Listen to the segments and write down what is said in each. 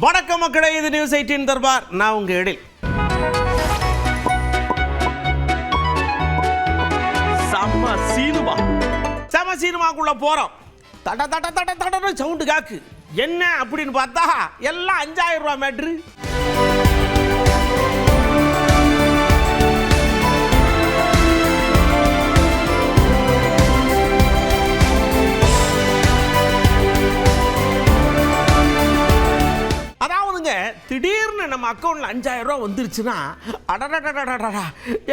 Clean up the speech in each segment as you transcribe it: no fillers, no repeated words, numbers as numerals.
வணக்கம் மக்களே, இது நியூஸ் 18 தர்பார். நான் உங்க எழில். செம சீனுமாக்குள்ள போறோம். தட தட தட தட சவுண்டு காக்கு. என்ன அப்படின்னு பார்த்தா எல்லாம் 5000 ரூபாய் மேட்ரு. திடீர்னு நம்ம அக்கௌண்ட்ல 5000 ரூபாய் வந்துருச்சுன்னா அடடடடடடா,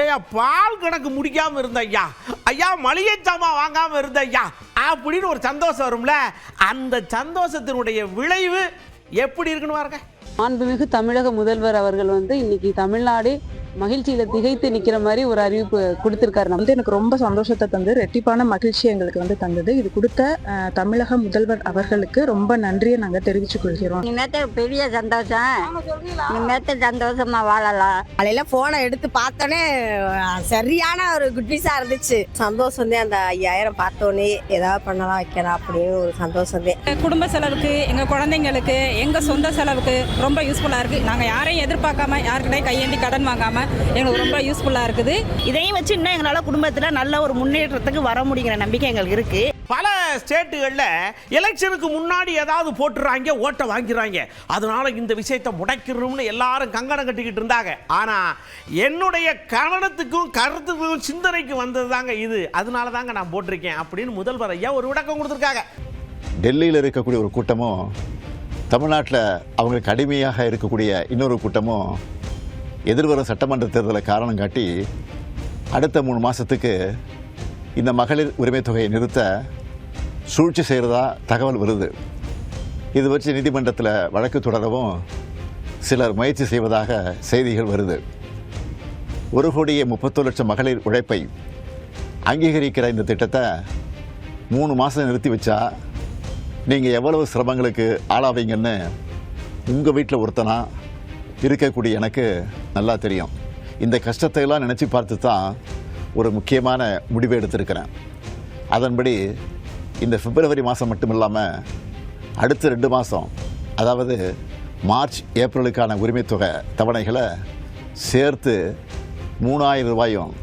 ஐயா பால் கணக்கு முடிக்காம இருந்த ஐயா, ஐயா மளிகை சாமான் வாங்காம இருந்த ஐயா அப்படின்னு ஒரு சந்தோஷம் வரும்ல. அந்த சந்தோஷத்தினுடைய விளைவு எப்படி இருக்குன்னு பாருங்க. மாண்புமிகு தமிழக முதல்வர் அவர்கள் இன்னைக்கு தமிழ்நாடு மகிழ்ச்சியில திகைத்து நிக்கிற மாதிரி ஒரு அறிவிப்பு கொடுத்திருக்காரு. எனக்கு ரொம்ப சந்தோஷத்தை தந்து ரெட்டிப்பான மகிழ்ச்சி எங்களுக்கு தந்தது. இது கொடுத்த தமிழக முதல்வர் அவர்களுக்கு ரொம்ப நன்றியை நாங்க தெரிவிச்சுக் கொள்கிறோம். இனிமேட்டு பெரிய சந்தோஷம், இனிமேட்டு சந்தோஷமா வாழலாம். காலையில போனை எடுத்து பார்த்தோன்னே சரியான ஒரு குட்பீஸா இருந்துச்சு. சந்தோஷம் தான். அந்த 5000 பார்த்தோன்னே ஏதாவது பண்ணலாம் வைக்கலாம் அப்படின்னு ஒரு சந்தோஷம் தான். குடும்ப செலவுக்கு, எங்க குழந்தைங்களுக்கு, எங்க சொந்த செலவுக்கு ரொம்ப யூஸ்ஃபுல்லா இருக்கு. நாங்க யாரையும் எதிர்பார்க்காம யாருக்கிட்டையும் கையேந்தி கடன் வாங்காம எங்களுக்கு ரொம்ப யூஸ்ஃபுல்லா இருக்குது. இதையும் வச்சு இன்னும் எங்களால் குடும்பத்தில் நல்ல ஒரு முன்னேற்றத்துக்கு வர முடியுங்கிற நம்பிக்கை எங்களுக்கு இருக்கு. பல ஸ்டேட்டுகளில் எலெக்ஷனுக்கு முன்னாடி ஏதாவது போட்டுறாங்க, ஓட்டை வாங்கிறாங்க. அதனால இந்த விஷயத்தை முடக்கிறோம்னு எல்லாரும் கங்கணம் கட்டிக்கிட்டு இருந்தாங்க. ஆனால் என்னுடைய கவனத்துக்கும் கருத்துக்கும் சிந்தனைக்கு வந்தது தாங்க இது. அதனால தாங்க நான் போட்டிருக்கேன் அப்படின்னு முதல்வர் ஐயா ஒரு விளக்கம் கொடுத்துருக்காங்க. டெல்லியில் இருக்கக்கூடிய ஒரு கூட்டமும், தமிழ்நாட்டில் அவங்களுக்கு அடிமையாக இருக்கக்கூடிய இன்னொரு கூட்டமும் எதிர்வரும் சட்டமன்ற தேர்தலை காரணம் காட்டி அடுத்த 3 மாதத்துக்கு இந்த மகளிர் உரிமை தொகையை நிறுத்த சூழ்ச்சி செய்கிறதா தகவல் வருது. இது வச்சு நீதிமன்றத்தில் வழக்கு தொடரவும் சிலர் முயற்சி செய்வதாக செய்திகள் வருது. 1,31,00,000 மகளிர் உழைப்பை அங்கீகரிக்கிற இந்த திட்டத்தை 3 மாதம் நிறுத்தி வச்சா நீங்கள் எவ்வளவு சிரமங்களுக்கு ஆளாவீங்கன்னு உங்கள் வீட்டில் ஒருத்தனா இருக்கக்கூடிய எனக்கு நல்லா தெரியும். இந்த கஷ்டத்தை எல்லாம் நினச்சி பார்த்து தான் ஒரு முக்கியமான முடிவை எடுத்திருக்கிறேன். அதன்படி இந்த பிப்ரவரி மாதம் மட்டும் இல்லாமல் அடுத்த 2 மாதம், அதாவது மார்ச் ஏப்ரலுக்கான உரிமை தொகை தவணைகளை சேர்த்து 3000 ரூபாயும்,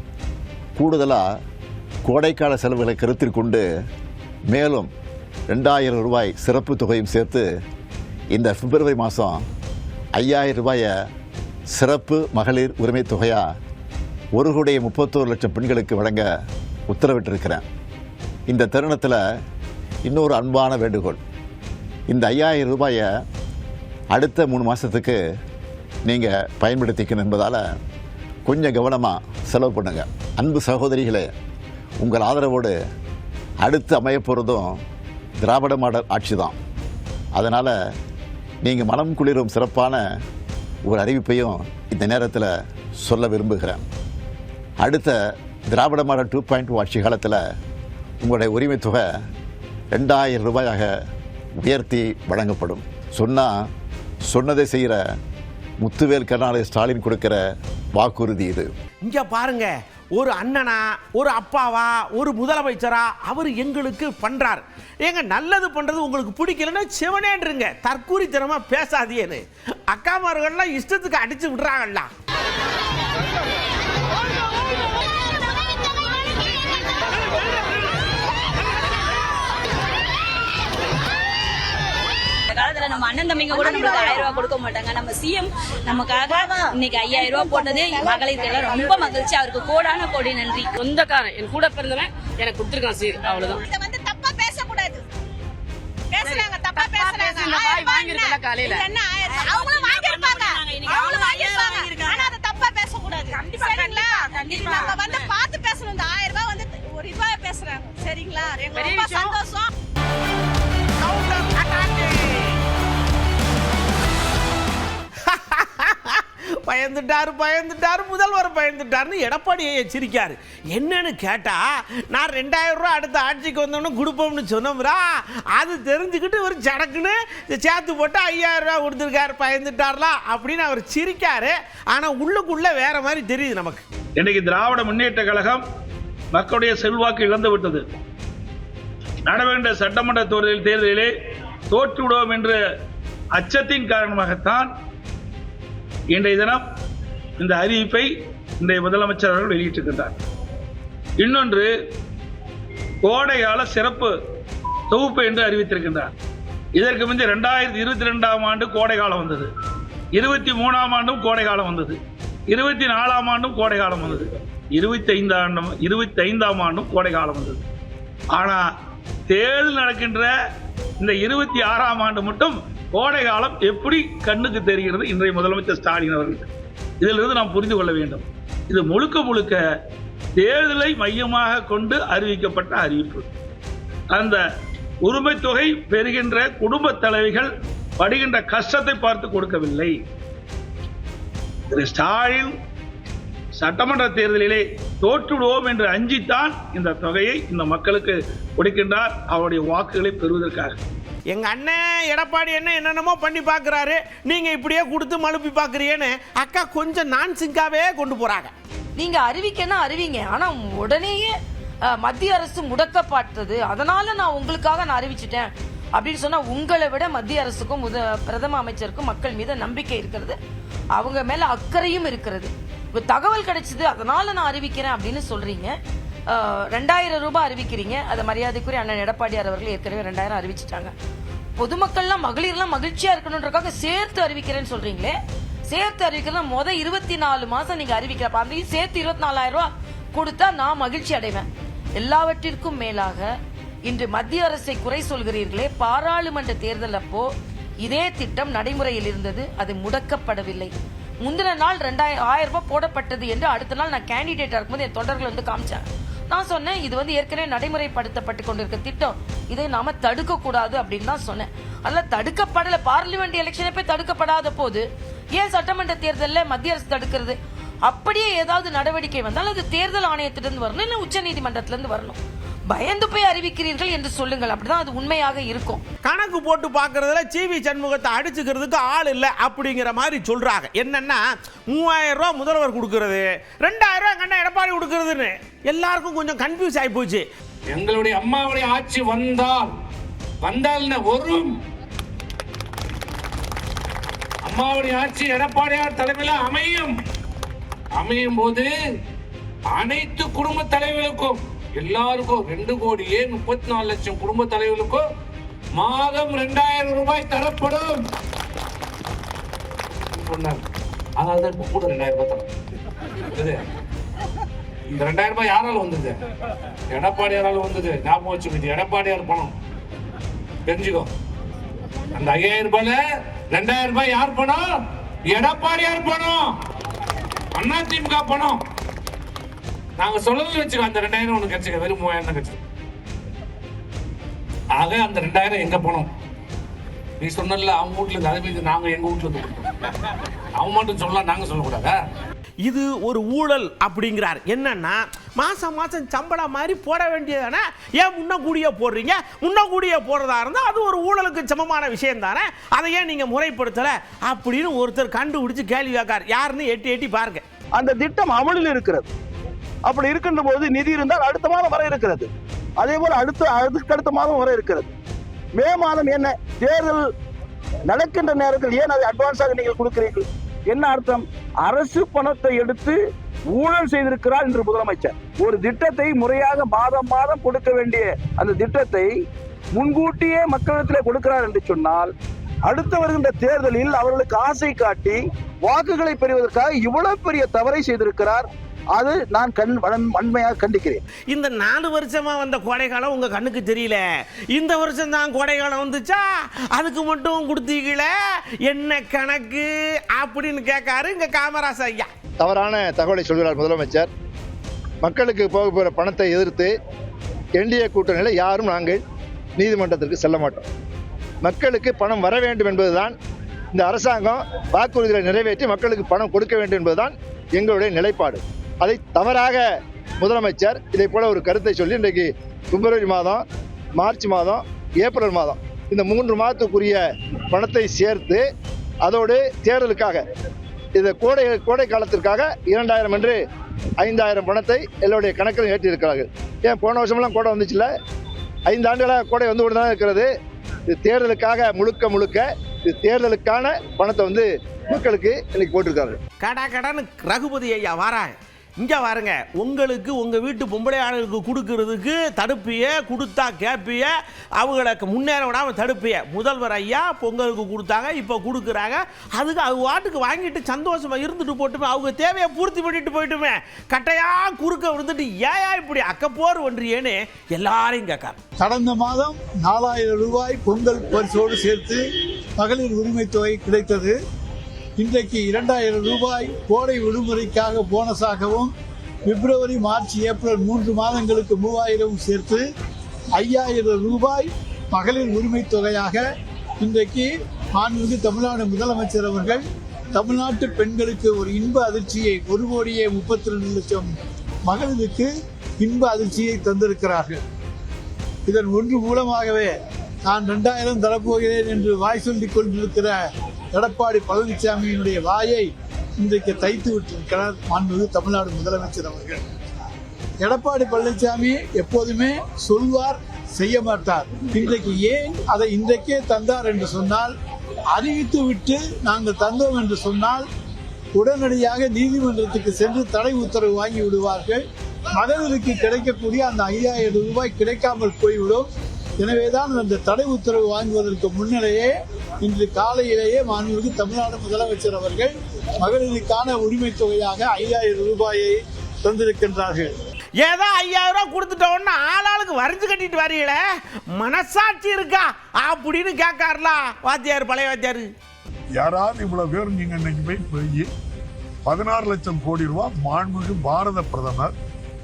கூடுதலாக கோடைக்கால செலவுகளை கருத்தில் கொண்டு மேலும் 2000 ரூபாய் சிறப்பு தொகையும் சேர்த்து இந்த பிப்ரவரி மாதம் 5000 ரூபாயை சிறப்பு மகளிர் உரிமை தொகையாக 1,31,00,000 பெண்களுக்கு வழங்க உத்தரவிட்டிருக்கிறேன். இந்த தருணத்தில் இன்னொரு அன்பான வேண்டுகோள். இந்த 5000 ரூபாயை அடுத்த 3 மாதத்துக்கு நீங்கள் பயன்படுத்திக்கணும் என்பதால் கொஞ்சம் கவனமாக செலவு பண்ணுங்கள். அன்பு சகோதரிகளே, உங்கள் ஆதரவோடு அடுத்து அமையப்போகிறதும் திராவிட மாடல் ஆட்சி தான். அதனால் நீங்கள் மனம் குளிரும் சிறப்பான ஒரு அறிவிப்பையும் இந்த நேரத்தில் சொல்ல விரும்புகிறேன். அடுத்த திராவிட மாடல் 2.0 ஆட்சி காலத்தில் உங்களுடைய உரிமை தொகை 2000 ரூபாயாக உயர்த்தி வழங்கப்படும். சொன்னதை செய்கிற முத்துவேல் கருணாநிதி ஸ்டாலின் கொடுக்கிற வாக்குறுதி இது. இங்கே பாருங்க, ஒரு அண்ணனா, ஒரு அப்பாவா, ஒரு முதலமைச்சரா அவர் எங்களுக்கு பண்றார். ஏங்க நல்லது பண்றது உங்களுக்கு பிடிக்கலன்னா சிவனேன்றுங்க, தற்கூரித்தனமா பேசாதீன்னு அக்காமார்கள்லாம் இஷ்டத்துக்கு அடிச்சு விடுறாங்கல்ல. காலத்துல நம்ம அண்ணன் தம்பிங்க கூட நம்மளுக்கு 1000 ரூபாய் கொடுக்க மாட்டாங்க. நம்ம சிஎம் நமக்காக இன்னைக்கு 5000 ரூபாய் போட்டது மகளிருக்கு எல்லாம் ரொம்ப மகிழ்ச்சி. அவருக்கு கோடான கோடி நன்றி. சொந்தக்காரன் என் கூட பிறந்தவன் எனக்கு கொடுத்துருக்கான் சீர், அவ்வளவுதான். இத தப்பா பேசக்கூடாது. பேசுறாங்க, தப்பா பேசுறாங்க. வாங்கிருக்கல காலையில என்ன அவங்களும் வாங்கிருப்பாங்க, அவங்களும் வாங்கிருப்பாங்க. ஆனா அத தப்பா பேசக்கூடாது. சரிங்களா? நம்ம பார்த்து பேசணும். இந்த 1000 ரூபாய் ஒரு ரூபாய் பேசுறாங்க. சரிங்களா? ரொம்ப சந்தோஷம். பயந்துட்டாரு முதல்வர் பயந்துட்டாருன்னு எடப்பாடியை எச்சரிக்காரு. என்னன்னு கேட்டா, நான் 2000 ரூபாய் அடுத்த ஆட்சிக்கு வந்தோம்னு கொடுப்போம்னு சொன்னோம்ரா. அது தெரிஞ்சுக்கிட்டு ஒரு சடக்குன்னு சேர்த்து போட்டு 5000 ரூபாய் கொடுத்துருக்காரு. பயந்துட்டார்லாம் அப்படின்னு அவர் சிரிக்காரு. ஆனா உள்ளுக்குள்ள வேற மாதிரி தெரியுது நமக்கு. இன்னைக்கு திராவிட முன்னேற்ற கழகம் மக்களுடைய செல்வாக்கு இழந்து விட்டது. நடவேண்ட சட்டமன்ற தேர்தலிலே தோற்றுவிடுவோம் என்று அச்சத்தின் காரணமாகத்தான் இன்றைய தினம் இந்த அறிவிப்பை இன்றைய முதலமைச்சர் அவர்கள் வெளியிட்டிருக்கின்றார். இன்னொன்று, கோடைகால சிறப்பு தொகுப்பு என்று அறிவித்திருக்கின்றார். இதற்கு முந்தைய 2022ஆம் ஆண்டு கோடைகாலம் வந்தது, 23ஆம் ஆண்டும் கோடைகாலம் வந்தது, 24ஆம் ஆண்டும் கோடைகாலம் வந்தது, 25ஆம் ஆண்டும் கோடைகாலம் வந்தது. ஆனால் தேர்தல் நடக்கின்ற இந்த 26ஆம் ஆண்டு மட்டும் கோடைகாலம் எப்படி கண்ணுக்கு தெரிகிறது இன்றைய முதலமைச்சர் ஸ்டாலின் அவர்கள்? இதிலிருந்து நாம் புரிந்து கொள்ள வேண்டும், இது முழுக்க முழுக்க தேர்தலை மையமாக கொண்டு அறிவிக்கப்பட்ட அறிவிப்பு. அந்த உரிமை தொகை பெறுகின்ற குடும்ப தலைவிகள் படுகின்ற கஷ்டத்தை பார்த்து கொடுக்கவில்லை. திரு ஸ்டாலின் சட்டமன்ற தேர்தலிலே தோற்றுவிடுவோம் என்று அஞ்சித்தான் இந்த தொகையை இந்த மக்களுக்கு கொடுக்கின்றார், அவருடைய வாக்குகளை பெறுவதற்காக. எங்க அண்ணன் எடப்பாடி என்ன என்னென்னமோ பண்ணி பார்க்குறாரு, நீங்க இப்படியே கொடுத்து மழுப்பி பார்க்குறீன்னு அக்கா கொஞ்சம் நான்சிங்காவே கொண்டு போறாங்க. நீங்க அறிவிக்கன்னா அறிவிங்க, ஆனா உடனேயே மத்திய அரசு முடக்கப்பட்டது, அதனால நான் உங்களுக்காக நான் அறிவிச்சிட்டேன் அப்படின்னு சொன்னா உங்களை விட மத்திய அரசுக்கும் பிரதம அமைச்சருக்கும் மக்கள் மீது நம்பிக்கை இருக்கிறது, அவங்க மேல அக்கறையும் இருக்கிறது. இப்ப தகவல் கிடைச்சது அதனால நான் அறிவிக்கிறேன் அப்படின்னு சொல்றீங்க. 2000 ரூபாய் அறிவிக்கிறீங்க, அதை மரியாதைக்குரிய அண்ணன் எடப்பாடியார் அவர்கள் ஏற்கனவே 2000 அறிவிச்சிட்டாங்க. பொதுமக்கள்லாம் மகளிர்லாம் மகிழ்ச்சியா இருக்கணும்ன்றக்காக சேர்த்து அறிவிக்கிறேன்னு சொல்றீங்களே, சேர்த்து அறிவிக்கிறதா 24 மாசம் நீங்க அறிவிக்கிறப்ப அதையும் சேர்த்து 24,000 ரூபாய் கொடுத்தா நான் மகிழ்ச்சி அடைவேன். எல்லாவற்றிற்கும் மேலாக இன்று மத்திய அரசை குறை சொல்கிறீர்களே, பாராளுமன்ற தேர்தல் அப்போ இதே திட்டம் நடைமுறையில் இருந்தது, அது முடக்கப்படவில்லை. முந்தின நாள் 2000 ரூபாய் போடப்பட்டது என்று அடுத்த நாள் நான் கேண்டிடேட்டா இருக்கும்போது என் தொண்டர்கள் வந்து காமிச்சாங்க. நான் சொன்னேன், இது வந்து ஏற்கனவே நடைமுறைப்படுத்தப்பட்டு கொண்டிருக்க திட்டம், இதை நாம தடுக்க கூடாது அப்படின்னு தான் சொன்னேன். அதனால தடுக்கப்படல, பார்லிமெண்ட் எலெக்ஷனே போய் தடுக்கப்படாத போது ஏன் சட்டமன்ற தேர்தலில் மத்திய அரசு தடுக்கிறது? அப்படியே ஏதாவது நடவடிக்கை வந்தால் அது தேர்தல் ஆணையத்திலிருந்து வரணும், இல்லை உச்ச நீதிமன்றத்திலிருந்து வரணும். பயந்து போய் அறிவிக்கிறீர்கள் என்று சொல்லுங்கள், அப்படிதான் அது உண்மையாக இருக்கும். கணக்கு போட்டு பார்க்கறதுல சிவி சண்முகத்தை அடிச்சுக்கிறதுக்கு ஆள் இல்லை அப்படிங்கிற மாதிரி சொல்றாங்க. என்னன்னா 3000 ரூபாய் முதல்வர் கொடுக்கறது, 2000 ரூபாய் கண்ணா எடப்பாடி கொடுக்கறதுன்னு எல்லாருக்கும் கொஞ்சம் கன்ஃபியூஸ் ஆகி போச்சு. எங்களுடைய அம்மாவுடைய ஆட்சி வந்தால் ஒரு அம்மாவுடைய ஆட்சி எடப்பாடியார் தலைமையில் அமையும் போது அனைத்து குடும்ப தலைவர்களுக்கும் எல்லாருக்கும் 2,34,00,000 குடும்ப தலைவர்களுக்கும் மாதம் 2000 ரூபாய் தரப்படும். அதனால கூட 2000 ரூபாய் தரும். இந்த 2000 ரூபாய் யாரால வந்தது? எடப்பாடியாரால வந்தது. ஞாபகம் வச்சுக்கிட்டு, எடப்பாடியார் பணம் தெரிஞ்சுக்கோ. அந்த 5000 ரூபாயில 2000 ரூபாய் யார் பணம்? எடப்பாடியார் பணம், அதிமுக பணம். நாங்க சொல்லல வச்சுக்கோ, அந்த 2000 ஒண்ணு கிடைச்சிக்க, வெறும் 3000 தான் கிடைச்சது. ஆக அந்த 2000 எங்க போனோம்? நீ சொன்னல அவங்க வீட்டுல இருந்து, அது நாங்க எங்க வீட்டுல இருந்து, அவங்க மட்டும் சொல்லலாம், நாங்க சொல்லக்கூடாதா? இது ஒரு ஊழல் அப்படிங்கிறார். என்னன்னா மாசம் மாசம் சம்பளம் மாதிரி போட வேண்டியதானே, ஏன் முன்னக்கூடியே போடுறீங்க? முன்னக்கூடியே போடுறதா இருந்தால் அது ஒரு ஊழலுக்கு சமமான விஷயம் தானே, அதை ஏன் நீங்க முறைப்படுத்தல அப்படின்னு ஒருத்தர் கண்டுபிடிச்சு கேள்வி கேட்கார். யாருன்னு எட்டி பாருங்க. அந்த திட்டம் அமலில் இருக்கிறது. அப்படி இருக்கின்ற போது நிதி இருந்தால் அடுத்த மாதம் வர இருக்கிறது, அதே போல அடுத்த மாதம் வர இருக்கிறது. மே மாதம் என்ன தேர்தல் நடக்கின்ற நேரத்தில் ஏன் அதை அட்வான்ஸாக நீங்கள் கொடுக்கிறீர்கள்? என்ன அர்த்தம்? அரசு பணத்தை எடுத்து ஊழல் செய்திருக்கிறார் என்று முதலமைச்சர். ஒரு திட்டத்தை முறையாக மாதம் மாதம் கொடுக்க வேண்டிய அந்த திட்டத்தை முன்கூட்டியே மக்களிடத்திலே கொடுக்கிறார் என்று சொன்னால், அடுத்து வருகின்ற தேர்தலில் அவர்களுக்கு ஆசை காட்டி வாக்குகளை பெறுவதற்காக இவ்வளவு பெரிய தவறை செய்திருக்கிறார். அது நான் வன்மையாக கண்டிக்கிறேன். இந்த 4 வருஷமா வந்த கோடைகாலம் உங்க கண்ணுக்கு தெரியல, இந்த வருஷம் தான் கோடைகாலம் வந்துச்சா, அதுக்கு மட்டும் கொடுத்தீங்களே, என்ன கணக்கு அப்படின்னு கேட்காரு இங்க காமராஜ் ஐயா. தவறான தகவலை சொல்கிறார் முதலமைச்சர். மக்களுக்கு போக போகிற பணத்தை எதிர்த்து என்டிஏ கூட்டணியில் யாரும் நாங்கள் நீதிமன்றத்திற்கு செல்ல மாட்டோம். மக்களுக்கு பணம் வர வேண்டும் என்பதுதான் இந்த அரசாங்கம் வாக்குறுதிகளை நிறைவேற்றி மக்களுக்கு பணம் கொடுக்க வேண்டும் என்பதுதான் எங்களுடைய நிலைப்பாடு. அதை தவறாக முதலமைச்சர் இதை போல ஒரு கருத்தை சொல்லி இன்றைக்கு பிப்ரவரி மாதம், மார்ச் மாதம், ஏப்ரல் மாதம் இந்த 3 மாதத்துக்குரிய பணத்தை சேர்த்து அதோடு தேர்தலுக்காக இந்த கோடை காலத்திற்காக 2000 என்று 5000 பணத்தை எல்லோருடைய கணக்கில் ஏற்றியிருக்கிறார்கள். ஏன் போன வருஷமெல்லாம் கோடை வந்துச்சுல்ல, 5 ஆண்டுகளாக கோடை வந்து கொண்டு தான் இருக்கிறது. இது தேர்தலுக்காக முழுக்க தேர்தலுக்கான பணத்தை வந்து மக்களுக்கு இன்னைக்கு போட்டிருக்காரு. கடன் ரகுபதி ஐயா வாராங்க. இங்கே பாருங்க, உங்களுக்கு உங்கள் வீட்டு பொம்பளை ஆளுகளுக்கு கொடுக்கறதுக்கு தடுப்பிய கொடுத்தா கேட்பிய அவங்களுக்கு முன்னேற விடாமல் தடுப்பிய முதல்வர் ஐயா பொங்கலுக்கு கொடுத்தாங்க, இப்போ கொடுக்குறாங்க. அதுக்கு அவங்க வாட்டுக்கு வாங்கிட்டு சந்தோஷமாக இருந்துட்டு போட்டுமே, அவங்க தேவையை பூர்த்தி பண்ணிட்டு போயிட்டுமே. கட்டையாக குறுக்க விழுந்துட்டு ஏயா இப்படி அக்கப்போர் ஒன்றியேன்னு எல்லாரையும் கேட்காரு. கடந்த மாதம் 4000 ரூபாய் பொங்கல் பரிசோடு சேர்த்து மகளிர் உரிமை தொகை கிடைத்தது. இன்றைக்கு 2000 ரூபாய் கோடை விடுமுறைக்காக போனஸாகவும் பிப்ரவரி மார்ச் ஏப்ரல் 3 மாதங்களுக்கு 3000 சேர்த்து 5000 ரூபாய் மகளிர் உரிமை தொகையாக இன்றைக்கு மாண்புமிகு தமிழ்நாடு முதலமைச்சர் அவர்கள் தமிழ்நாட்டு பெண்களுக்கு ஒரு இன்ப அதிர்ச்சியை 1,32,00,000 மகளிருக்கு இன்ப அதிர்ச்சியை தந்திருக்கிறார்கள். இதன் ஒன்று மூலமாகவே நான் 2000 தரப்போகிறேன் என்று வாய் சொல்லிக் கொண்டிருக்கிற எடப்பாடி பழனிசாமியினுடைய வாயை இன்றைக்கு தைத்து விட்டிருக்கிறார் மாண்புமிகு தமிழ்நாடு முதலமைச்சர் அவர்கள். எடப்பாடி பழனிசாமி எப்போதுமே சொல்வார், செய்ய மாட்டார். இன்றைக்கு ஏன் அதை இன்றைக்கே தந்தார் என்று சொன்னால், அறிவித்து விட்டு நாங்கள் தந்தோம் என்று சொன்னால் உடனடியாக நீதிமன்றத்துக்கு சென்று தடை உத்தரவு வாங்கி விடுவார்கள். மகளிருக்கு கிடைக்கக்கூடிய அந்த 5000 ரூபாய் கிடைக்காமல் போய்விடும். எனவேதான் அந்த தடை உத்தரவு வாங்குவதற்கு முன்னிலேயே இன்று காலையிலேயே மாண்புமிகு தமிழ்நாடு முதலமைச்சர் அவர்கள் மகளிருக்கான உரிமை தொகையாக 5000 ரூபாயை தந்திருக்கின்றார்கள். ஏதோ 5000 ரூபாய் கொடுத்துட்டோன்னா ஆளாளுக்கு வரைஞ்சு கட்டிட்டு வரீங்களே, மனசாட்சி இருக்கா அப்படின்னு கேட்காருல வாத்தியார், பழைய வாத்தியார். யாராவது இவ்வளவு பேர் நீங்க இன்னைக்கு போய் 16 லட்சம் கோடி ரூபாய் மாண்புமிகு பாரத பிரதமர்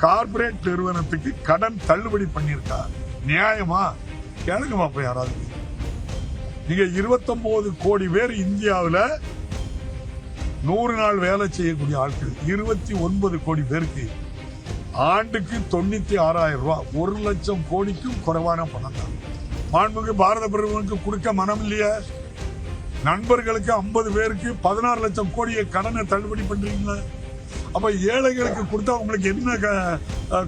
கார்பரேட் நிறுவனத்துக்கு கடன் தள்ளுபடி பண்ணியிருக்கார். நியாயமா? கேளுங்க பாப்பா. யாராவது நீங்க 29 கோடி பேர் இந்தியாவில் 100 நாள் வேலை செய்யக்கூடிய ஆட்கள், 29 கோடி பேருக்கு ஆண்டுக்கு 96,000 ரூபாய், 1 லட்சம் கோடிக்கும் குறைவான பணம் தான். மாண்புமிகு பாரத பிரதமருக்கு கொடுக்க மனம் இல்லையா? நண்பர்களுக்கு 50 பேருக்கு 16 லட்சம் கோடியை கடனை தள்ளுபடி பண்றீங்களா? அப்ப ஏழைகளுக்கு கொடுத்தா உங்களுக்கு என்ன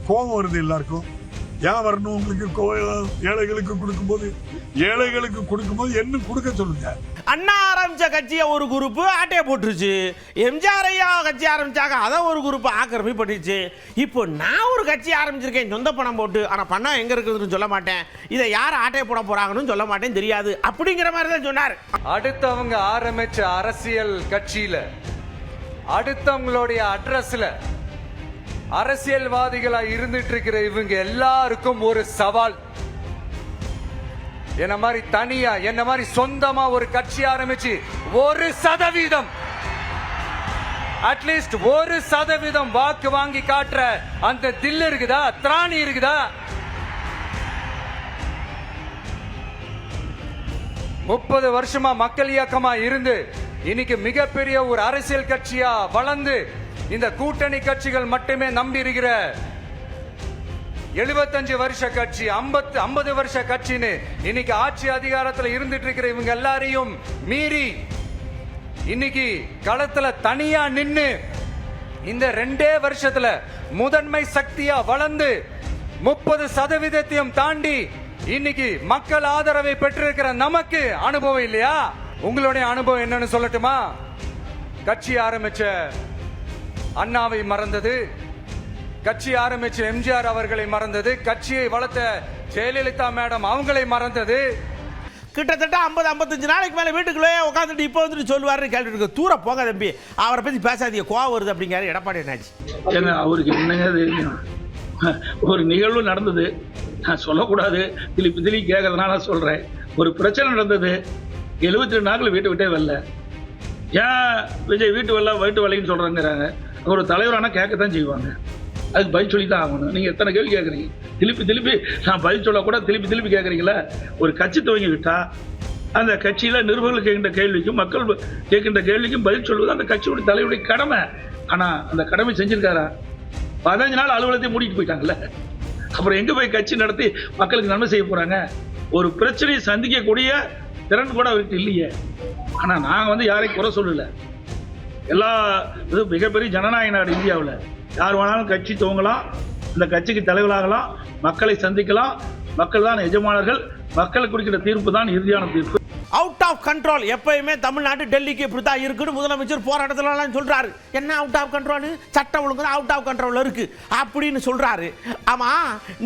கோபம் வருது? எல்லாருக்கும் ஏன் வரணும் உங்களுக்கு? ஏழைகளுக்கு கொடுக்கும்போது என்ன கொடுக்க சொல்லுங்க. அண்ணா ஆரம்பிச்ச கட்சியை ஒரு குரூப் ஆட்டையை போட்டுருச்சு, எம்ஜிஆர் ஐயா கட்சி ஆரம்பிச்சாங்க, அதை ஒரு குரூப் ஆக்கிரமிப்பு பண்ணிடுச்சு. இப்போ நான் ஒரு கட்சி ஆரம்பிச்சிருக்கேன் சொந்த பணம் போட்டு, ஆனால் பணம் எங்க இருக்குதுன்னு சொல்ல மாட்டேன், இதை யார் ஆட்டையை போட போறாங்கன்னு சொல்ல மாட்டேன், தெரியாது அப்படிங்கிற மாதிரி தான் சொன்னார். அடுத்தவங்க ஆரம்பிச்ச அரசியல் கட்சியில, அடுத்தவங்களுடைய அட்ரஸ்ல அரசியல்வாதிகளா இருந்துட்டு இருக்கிற இவங்க எல்லாருக்கும் ஒரு சவால். என்ன மாதிரி தனியா, என்ன மாதிரி சொந்தமா ஒரு கட்சி ஆரம்பிச்சு 1% அட்லீஸ்ட் 1% வாக்கு வாங்கி காட்டுற அந்த தில் இருக்குதா, திராணி இருக்குதா? 30 வருஷமா மக்கள் இயக்கமா இருந்து இன்னைக்கு மிகப்பெரிய ஒரு அரசியல் கட்சியா வளர்ந்து இந்த கூட்டணி கட்சிகள் மட்டுமே நம்பி இருக்கிற 75 வருஷ கட்சி, 50 வருஷ கட்சின்னு இன்னைக்கு ஆட்சி அதிகாரத்தில் இருந்துட்டு இருக்கிற இவங்க எல்லாரையும் மீறி இன்னைக்கு களத்துல தனியா நின்னு இந்த 2 வருஷத்துல முதன்மை சக்தியா வளர்ந்து 30% தாண்டி இன்னைக்கு மக்கள் ஆதரவை பெற்றிருக்கிற நமக்கு அனுபவம் இல்லையா? உங்களுடைய அனுபவம் என்னன்னு சொல்லட்டுமா? கட்சி ஆரம்பிச்ச அண்ணாவை மறந்தது, கட்சி ஆரம்பிச்ச எம்ஜிஆர் அவர்களை மறந்தது, கட்சியை வளர்த்த ஜெயலலிதா மேடம் அவங்களை மறந்தது. கிட்டத்தட்ட 50-55 நாளைக்கு மேலே வீட்டுக்குள்ளே உட்காந்துட்டு இப்போ வந்துட்டு சொல்லுவாரு, கேள்வி தூர போங்க தம்பி, அவரை பற்றி பேசாதீங்க, கோவம் வருது அப்படிங்கிறாரு எடப்பாடி என்னாச்சு. அவருக்கு என்னங்க தெரியும்? ஒரு நிகழ்வு நடந்தது, நான் சொல்லக்கூடாது, திருப்பி கேட்கறதுனால சொல்றேன். ஒரு பிரச்சனை நடந்தது, 72 நாட்கள் வீட்டை விட்டே வரல. ஏன் விஜய் வீட்டு வரலைன்னு சொல்றாங்கிறாங்க. ஒரு தலைவரானா கேட்கத்தான் செய்வாங்க, அதுக்கு பதில் சொல்லி தான் ஆகணும். நீங்கள் எத்தனை கேள்வி கேட்குறீங்க? திருப்பி நான் பதில் சொல்ல கூட திருப்பி கேட்குறீங்களா? ஒரு கட்சி துவங்கி விட்டா அந்த கட்சியில் நிருபர்கள் கேட்கின்ற கேள்விக்கும் மக்கள் கேட்கின்ற கேள்விக்கும் பதில் சொல்வது அந்த கட்சியுடைய தலைவருடைய கடமை. ஆனால் அந்த கடமை செஞ்சிருக்காரா? 15 நாள் அலுவலகத்தை மூடிட்டு போயிட்டாங்கல்ல. அப்புறம் எங்கே போய் கட்சி நடத்தி மக்களுக்கு நன்மை செய்ய போகிறாங்க? ஒரு பிரச்சனையை சந்திக்கக்கூடிய திறன் கூட அவருக்கு இல்லையே. ஆனால் நாங்கள் யாரையும் குறை சொல்லலை. எல்லா இது மிகப்பெரிய ஜனநாயக நாடு இந்தியாவில். யார் வேணாலும் கட்சி துவங்கலாம், இந்த கட்சிக்கு தலைவராகலாம், மக்களை சந்திக்கலாம். மக்கள் தான் எஜமானர்கள், மக்களுக்கு கொடுக்கிற தீர்ப்பு தான் இறுதியான தீர்ப்பு. Out of control. எப்பயுமே தமிழ்நாடு டெல்லிக்கு இப்படி தான் இருக்குன்னு முதலமைச்சர் போராட்டத்துலலாம் சொல்றாரு. என்ன அவுட் ஆஃப் கண்ட்ரோல்? சட்டம் ஒழுங்கு அவுட் ஆஃப் கண்ட்ரோல் இருக்கு அப்படின்னு சொல்றாரு. ஆமா,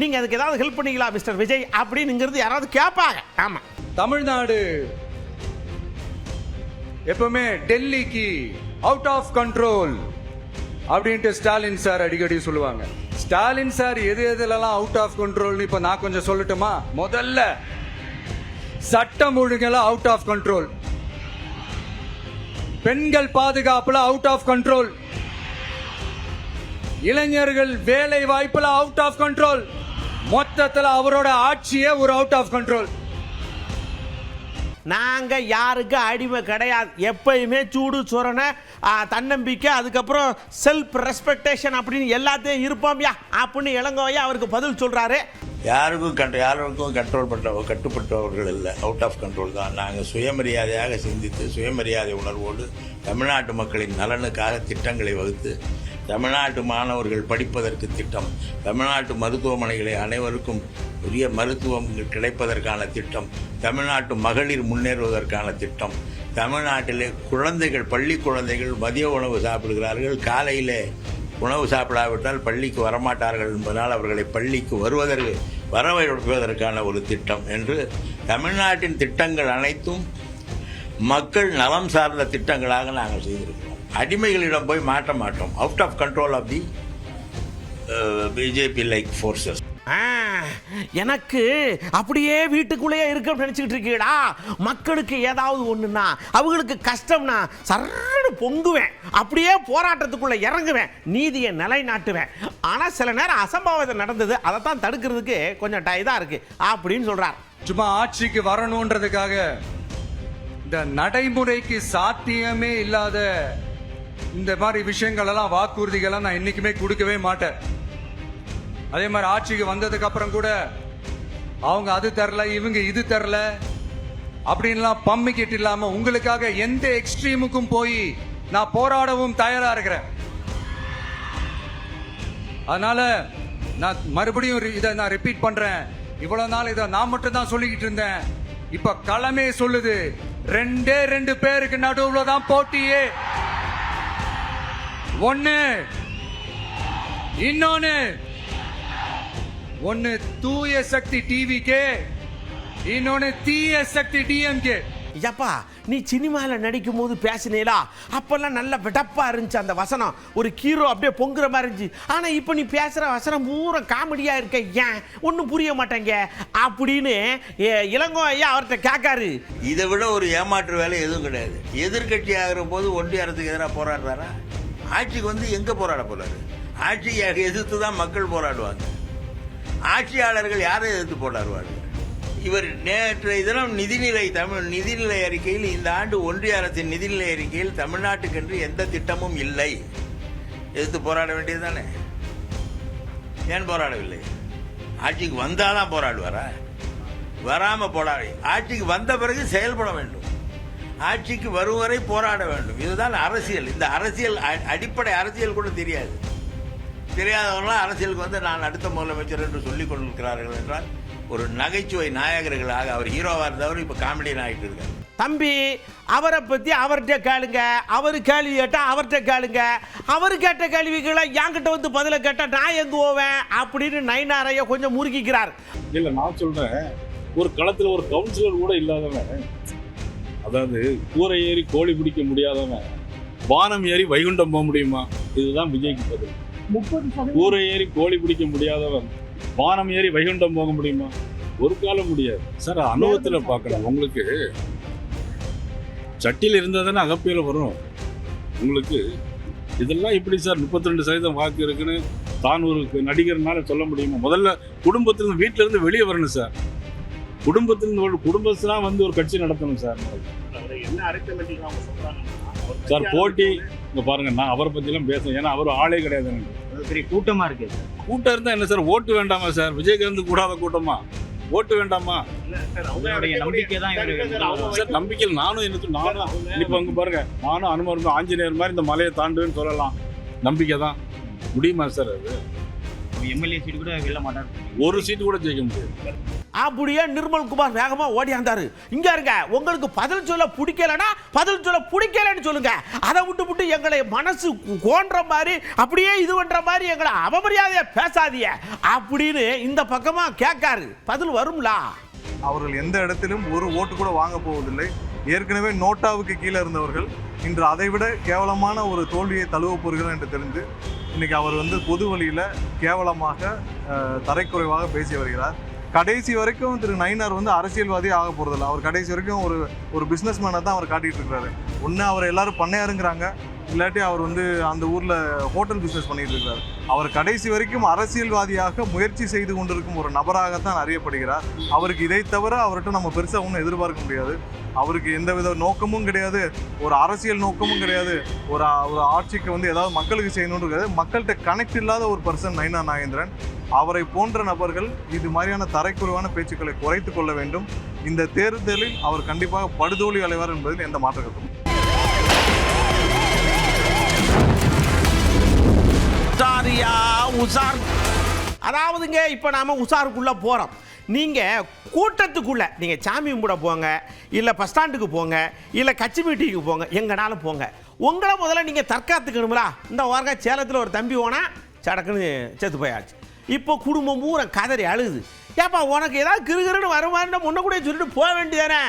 நீங்க அதுக்கு ஏதாவது ஹெல்ப் பண்ணீங்களா மிஸ்டர் விஜய் அப்படிங்கிறது யாராவது கேட்பாங்க. ஆமா, தமிழ்நாடு எப்பவுமே டெல்லிக்கு அவுட் ஆஃப் கண்ட்ரோல் அப்படின்ட்டு ஸ்டாலின் சார் அடிக்கடி சொல்லுவாங்க. ஸ்டாலின் சார் எது எதுலலாம் அவுட் ஆஃப் கண்ட்ரோல் இப்ப நான் கொஞ்சம் சொல்லட்டுமா? முதல்ல சட்டம் ஒழுங்கெல்லாம் அவுட் ஆஃப் கண்ட்ரோல், பெண்கள் பாதுகாப்புல அவுட் ஆஃப் கண்ட்ரோல், இளைஞர்கள் வேலை வாய்ப்புல அவுட் ஆஃப் கண்ட்ரோல், மொத்தத்தில் அவரோட ஆட்சியே ஒரு அவுட் ஆஃப் கண்ட்ரோல். நாங்க யாருக்கு அடிமை கிடையாது. எப்பயுமே சூடு சொரணை, தன்னம்பிக்கை, அதுக்கப்புறம் செல்ஃப் ரெஸ்பெக்டேஷன் அப்படின்னு எல்லாத்தையும் இருப்போம்யா அப்படின்னு இளங்கோவையா அவருக்கு பதில் சொல்றாரு. யாருக்கும் கட்டுப்பட்டவர்கள் இல்லை, அவுட் ஆஃப் கண்ட்ரோல் தான். நாங்கள் சுயமரியாதையாக சிந்தித்து சுயமரியாதை உணர்வோடு தமிழ்நாட்டு மக்களின் நலனுக்காக திட்டங்களை வகுத்து, தமிழ்நாட்டு மாணவர்கள் படிப்பதற்கு திட்டம், தமிழ்நாட்டு மருத்துவமனைகளை அனைவருக்கும் உரிய மருத்துவம் கிடைப்பதற்கான திட்டம், தமிழ்நாட்டு மகளிர் முன்னேறுவதற்கான திட்டம், தமிழ்நாட்டிலே குழந்தைகள், பள்ளி குழந்தைகள் மதிய உணவு சாப்பிடுகிறார்கள், காலையிலே உணவு சாப்பிடாவிட்டால் பள்ளிக்கு வரமாட்டார்கள் என்பதனால் அவர்களை பள்ளிக்கு வரவைப்பதற்கான ஒரு திட்டம் என்று தமிழ்நாட்டின் திட்டங்கள் அனைத்தும் மக்கள் நலம் சார்ந்த திட்டங்களாக நாங்கள் செய்திருக்கிறோம். அடிமைகளிடம் போய் மாற்ற மாட்டோம். Out of control of the BJP like forces. எனக்கு அப்படியே வீட்டுக்குள்ளேயே இருக்குன்னு நினைச்சுக்கிட்டு இருக்கீடா. மக்களுக்கு ஏதாவது ஒண்ணுன்னா, அவங்களுக்கு கஷ்டம்னா சர்ன்னு பொங்குவேன், அப்படியே போராட்டத்துக்குள்ள இறங்குவேன், நீதியை நிலைநாட்டுவேன். ஆனா சில நேரம் அசம்பாவிதம் நடந்தது, அதை தான் தடுக்கிறதுக்கு கொஞ்சம் இதா இருக்கு அப்படின்னு சொல்றார். சும்மா ஆட்சிக்கு வரணுன்றதுக்காக இந்த நடைமுறைக்கு சாத்தியமே இல்லாத இந்த மாதிரி விஷயங்கள் எல்லாம், வாக்குறுதிகளை நான் என்னைக்குமே கொடுக்கவே மாட்டேன். அதே மாதிரி ஆட்சிக்கு வந்ததுக்கு அப்புறம் கூட அவங்க அது தரல, இவங்க இது தரல அப்படின்லாம் பம்மிக்கிட்டு இல்லாம உங்களுக்காக எந்த எக்ஸ்ட்ரீமுக்கும் போய் நான் போராடவும் தயாரா இருக்கிறேன். அதனால நான் மறுபடியும் இதை நான் ரிப்பீட் பண்றேன். இவ்வளவு நாள் இதை நான் மட்டும் தான் சொல்லிக்கிட்டு இருந்தேன். இப்ப களமே சொல்லுது, 2 பேருக்கு நடுவுல தான் போட்டியே. ஒன்னு தூய சக்தி டிவிக்கே, இன்னொன்னு தீய சக்தி டிஎம்கே. ஐயப்பா, நீ சினிமாவில் நடிக்கும் போது பேசினேலா, அப்பெல்லாம் நல்ல விடப்பா இருந்துச்சு அந்த வசனம், ஒரு ஹீரோ அப்படியே பொங்குற மாதிரி இருந்துச்சு. ஆனா இப்போ நீ பேசுற வசனம் பூரா காமெடியா இருக்க, ஏன் ஒன்றும் புரிய மாட்டேங்க அப்படின்னு இளங்கோ ஐயா அவர்கிட்ட கேட்காரு. இதை விட ஒரு ஏமாற்று வேலை எதுவும் கிடையாது. எதிர்கட்சி ஆகிற போது ஒன்றிய அரசுக்கு எதிராக போராடுறாரா? ஆட்சிக்கு வந்து எங்க போராட போறாரு? ஆட்சியை எதிர்த்து தான் மக்கள் போராடுவாங்க. ஆட்சியாளர்கள் யாரை எதிர்த்து போராடுவார்கள்? இவர் நேற்றைய தினம் நிதிநிலை அறிக்கையில், இந்த ஆண்டு ஒன்றிய அரசின் நிதிநிலை அறிக்கையில் தமிழ்நாட்டுக்கென்று எந்த திட்டமும் இல்லை. எதிர்த்து போராட வேண்டியது தானே? ஏன் போராடவில்லை? ஆட்சிக்கு வந்தாதான் போராடுவாரா? வராம போராடி, ஆட்சிக்கு வந்த பிறகு செயல்பட வேண்டும். ஆட்சிக்கு வரும் வரை போராட வேண்டும். இதுதான் அரசியல். இந்த அரசியல் அடிப்படை அரசியல் கூட தெரியாதவர்களாம் அரசியலுக்கு வந்து நான் அடுத்த முதலமைச்சர் என்று சொல்லிக் கொண்டிருக்கிறார்கள் என்றால் ஒரு நகைச்சுவை நாயகர்களாக அவர் ஹீரோவா இருந்தவர் இப்ப காமெடியன் ஆகிட்டு இருக்காரு. தம்பி, அவரை பத்தி அவர்கிட்ட கேளுங்க, அவரு கேள்வி கேட்டா அவர்கிட்ட கேளுங்க, அவரு கேட்ட கேள்விகளை என்கிட்ட வந்து பதில கேட்டா நான் எங்க போவேன் அப்படின்னு நயினாரைய கொஞ்சம் முறுக்கிக்கிறார். இல்ல, நான் சொல்றேன், ஒரு களத்துல ஒரு கவுன்சிலர் கூட இல்லாதவன், அதாவது கூரை ஏறி கோழி பிடிக்க முடியாதவன் வானம் ஏறி வைகுண்டம் போக முடியுமா? இதுதான் விஜய்க்கு பதில். கூரை ஏறி கோழி பிடிக்க முடியாதவன் வானம் ஏறி வைகுண்டம் போக முடியுமா? ஒரு காலம் முடியாது சார். அனுபவத்தில் பார்க்கணும். உங்களுக்கு சட்டியில் இருந்தால் தானே அகப்பியில் வரும். உங்களுக்கு இதெல்லாம் இப்படி சார் 32% வாக்கு இருக்குன்னு தான் ஒரு நடிகர்னால சொல்ல முடியுமா? முதல்ல குடும்பத்திலிருந்து, வீட்டில இருந்து வெளியே வரணும் சார். குடும்பத்திலாம் வந்து ஒரு கட்சி நடத்தணும் சார். என்ன அரசியல் சார் போட்டி இங்க பாருங்க, நான் அவரை பத்தி எல்லாம் பேசுறேன். ஏன்னா அவர் ஆளே கிடையாது. பெரிய கூட்டமா இருக்கு. கூட்டம் இருந்தா என்ன சார்? ஓட்டு வேண்டாமா சார்? விஜயகாந்த் கூடாத கூட்டமா? ஓட்டு வேண்டாமா? சார் நம்பிக்கை நானும் இப்ப அங்க பாருங்க, நானும் அனுமதி ஆஞ்சநேயர் மாதிரி இந்த மலையை தாண்டுன்னு சொல்லலாம். நம்பிக்கை தான். முடியுமா சார்? அது எம்எல்ஏ சீட்டு கூட வெல்ல மாட்டார். ஒரு சீட்டு கூட ஜெயிக்க முடியாது. அப்படியே நிர்மல்குமார் வேகமா ஓடியாந்தாரு. இங்க இருங்க, உங்களுக்கு பதில் சொல்ல பிடிக்கலன்னா பதில் சொல்ல பிடிக்கலன்னு சொல்லுங்க. அதை விட்டு எங்களை மனசு கோன்ற மாதிரி அப்படியே இது பண்ற மாதிரி எங்களை அவமரியாதையா பேசாதீங்க அப்படின்னு இந்த பக்கமா கேட்காரு. பதில் வரும்ல. அவர்கள் எந்த இடத்திலும் ஒரு ஓட்டு கூட வாங்க போவதில்லை. ஏற்கனவே நோட்டாவுக்கு கீழே இருந்தவர்கள் இன்று அதைவிட கேவலமான ஒரு தோல்வியை தழுவ போகிறார் என்று தெரிந்து இன்னைக்கு அவர் வந்து பொது வழியில் கேவலமாக தரைக்குறைவாக பேசி வருகிறார். கடைசி வரைக்கும் திரு நயினார் வந்து அரசியல்வாதி ஆக போகிறதில்ல. அவர் கடைசி வரைக்கும் ஒரு பிஸ்னஸ் மேனை தான் அவர் காட்டிகிட்டு இருக்கிறாரு. ஒன்று அவர் எல்லாரும் பண்ணையாருங்கிறாங்க, இல்லாட்டி அவர் வந்து அந்த ஊரில் ஹோட்டல் பிஸ்னஸ் பண்ணிட்டு இருக்கிறார். அவர் கடைசி வரைக்கும் அரசியல்வாதியாக முயற்சி செய்து கொண்டிருக்கும் ஒரு நபராகத்தான் அறியப்படுகிறார். அவருக்கு இதை தவிர அவர்கிட்ட நம்ம பெருசாக ஒன்றும் எதிர்பார்க்க முடியாது. அவருக்கு எந்தவித நோக்கமும் கிடையாது, ஒரு அரசியல் நோக்கமும் கிடையாது, ஒரு ஆட்சிக்கு வந்து ஏதாவது மக்களுக்கு செய்யணும்னு இருக்காது. மக்கள்கிட்ட கனெக்ட் இல்லாத ஒரு பர்சன் நயினார் நாகேந்திரன். அவரை போன்ற நபர்கள் இது மாதிரியான தரைக்குறைவான பேச்சுக்களை குறைத்து கொள்ள வேண்டும். இந்த தேர்தலில் அவர் கண்டிப்பாக படுதோல்வி அடைவார் என்பதில் எந்த மாற்ற கருத்தும். அதாவதுங்க இப்போ நாம உசாருக்குள்ள போறோம். நீங்க கூட்டத்துக்குள்ள நீங்க சாமி கும்பிட போங்க, இல்ல பஸ் ஸ்டாண்டுக்கு போங்க, இல்ல கட்சி மீட்டிங்கு போங்க, எங்கனாலும் போங்க. உங்களை முதல்ல நீங்க தற்காத்துக்கணுங்களா? இந்த வார்க்கா சேலத்தில் ஒரு தம்பி போனா சடக்குன்னு செத்து போயாச்சு. இப்போ குடும்பம் பூரா கதறி அழுகுது. ஏப்பா உனக்கு ஏதாவது கிருகிருன்னு வருமானு முன்ன கூட சொல்லிட்டு போக வேண்டியதானே?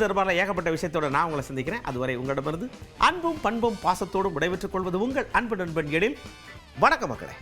தர்பாரில் ஏகப்பட்ட விஷயத்தோட நான் உங்களை சந்திக்கிறேன். அதுவரை உங்களிடமிருந்து அன்பும் பண்பும் பாசத்தோடும் விடைபெற்றுக் கொள்வது உங்கள் அன்பு நண்பன் எழில். வணக்கம் மக்களே.